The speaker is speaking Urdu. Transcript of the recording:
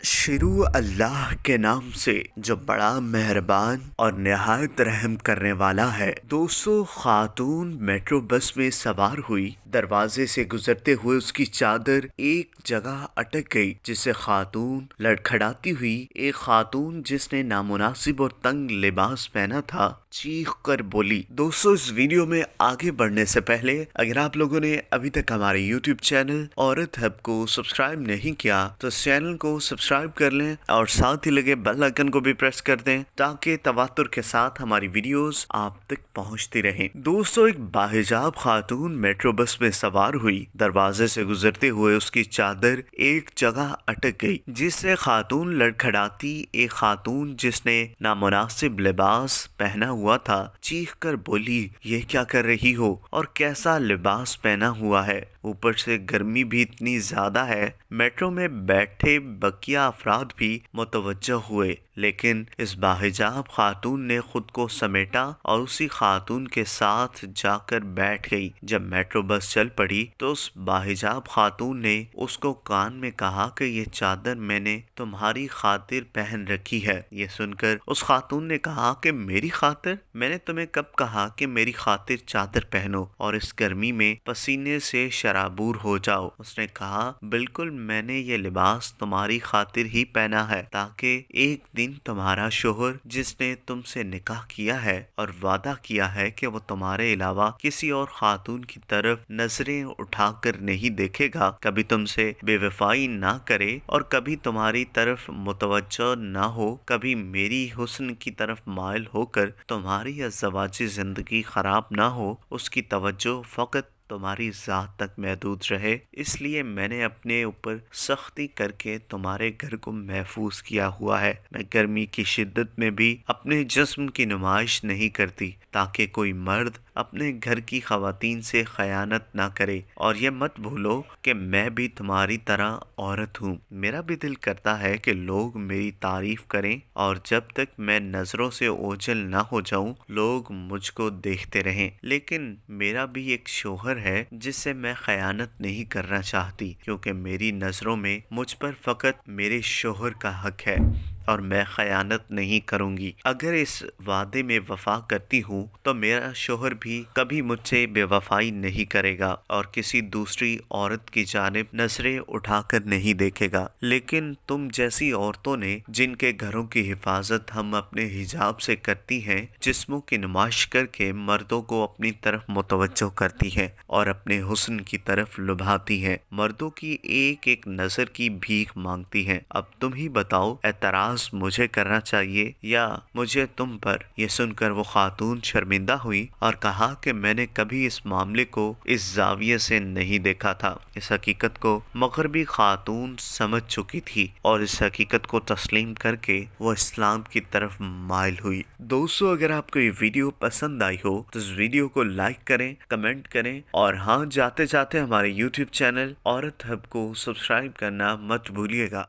شروع اللہ کے نام سے جو بڑا مہربان اور نہایت رحم کرنے والا ہے۔ دوستو، خاتون میٹرو بس میں سوار ہوئی، دروازے سے گزرتے ہوئے اس کی چادر ایک جگہ اٹک گئی، جسے خاتون لڑکھڑاتی ہوئی، ایک خاتون جس نے نامناسب اور تنگ لباس پہنا تھا، چیخ کر بولی۔ دوستو، اس ویڈیو میں آگے بڑھنے سے پہلے اگر آپ لوگوں نے ابھی تک ہمارے یوٹیوب چینل عورت ہب کو سبسکرائب نہیں کیا تو اس چینل کو سبسکرائب کر لیں اور ساتھ ہی لگے بیل آئیکن کو بھی پریس کر دیں تاکہ تواتر کے ساتھ ہماری ویڈیوز آپ تک پہنچتی رہیں۔ دوستو، ایک باحجاب خاتون میٹرو بس میں سوار ہوئی، دروازے سے گزرتے ہوئے اس کی چادر ایک جگہ اٹک گئی، جس سے خاتون لڑکھڑاتی، ایک خاتون جس نے نامناسب لباس پہنا ہوا تھا، چیخ کر بولی، یہ کیا کر رہی ہو اور کیسا لباس پہنا ہوا ہے، اوپر سے گرمی بھی اتنی زیادہ ہے۔ میٹرو میں بیٹھے بقیہ افراد بھی متوجہ ہوئے، لیکن اس باحجاب خاتون نے خود کو سمیٹا اور اسی خاتون کے ساتھ جا کر بیٹھ گئی۔ جب میٹرو بس چل پڑی تو اس باحجاب خاتون نے اس کو کان میں کہا کہ یہ چادر میں نے تمہاری خاطر پہن رکھی ہے۔ یہ سن کر اس خاتون نے کہا کہ میری خاطر؟ میں نے تمہیں کب کہا کہ میری خاطر چادر پہنو اور اس گرمی میں پسینے سے شرابور ہو جاؤ؟ اس نے کہا، بالکل، میں نے یہ لباس تمہاری خاطر ہی پہنا ہے تاکہ ایک دن تمہارا شوہر جس نے تم سے نکاح کیا ہے اور وعدہ کیا ہے کہ وہ تمہارے علاوہ کسی اور خاتون کی طرف نظریں اٹھا کر نہیں دیکھے گا، کبھی تم سے بے وفائی نہ کرے اور کبھی تمہاری طرف متوجہ نہ ہو، کبھی میری حسن کی طرف مائل ہو کر تمہاری ازدواجی زندگی خراب نہ ہو، اس کی توجہ فقط تمہاری ذات تک محدود رہے۔ اس لیے میں نے اپنے اوپر سختی کر کے تمہارے گھر کو محفوظ کیا ہوا ہے۔ میں گرمی کی شدت میں بھی اپنے جسم کی نمائش نہیں کرتی تاکہ کوئی مرد اپنے گھر کی خواتین سے خیانت نہ کرے، اور یہ مت بھولو کہ میں بھی تمہاری طرح عورت ہوں۔ میرا بھی دل کرتا ہے کہ لوگ میری تعریف کریں اور جب تک میں نظروں سے اوجھل نہ ہو جاؤں لوگ مجھ کو دیکھتے رہیں، لیکن میرا بھی ایک شوہر ہے جس سے میں خیانت نہیں کرنا چاہتی، کیونکہ میری نظروں میں مجھ پر فقط میرے شوہر کا حق ہے اور میں خیانت نہیں کروں گی۔ اگر اس وعدے میں وفا کرتی ہوں تو میرا شوہر بھی کبھی مجھ سے بے وفائی نہیں کرے گا اور کسی دوسری عورت کی جانب نظریں اٹھا کر نہیں دیکھے گا۔ لیکن تم جیسی عورتوں نے، جن کے گھروں کی حفاظت ہم اپنے حجاب سے کرتی ہیں، جسموں کی نمائش کر کے مردوں کو اپنی طرف متوجہ کرتی ہیں اور اپنے حسن کی طرف لبھاتی ہیں، مردوں کی ایک ایک نظر کی بھیک مانگتی ہیں، اب تم ہی بتاؤ، اعتراض مجھے کرنا چاہیے یا مجھے تم پر؟ یہ سن کر وہ خاتون شرمندہ ہوئی اور کہا کہ میں نے کبھی اس معاملے کو اس زاویے سے نہیں دیکھا تھا۔ اس حقیقت کو مغربی خاتون سمجھ چکی تھی اور اس حقیقت کو تسلیم کر کے وہ اسلام کی طرف مائل ہوئی۔ دوستو، اگر آپ کو یہ ویڈیو پسند آئی ہو تو اس ویڈیو کو لائک کریں، کمنٹ کریں اور ہاں، جاتے جاتے ہمارے یوٹیوب چینل عورت ہب کو سبسکرائب کرنا مت بھولیے گا۔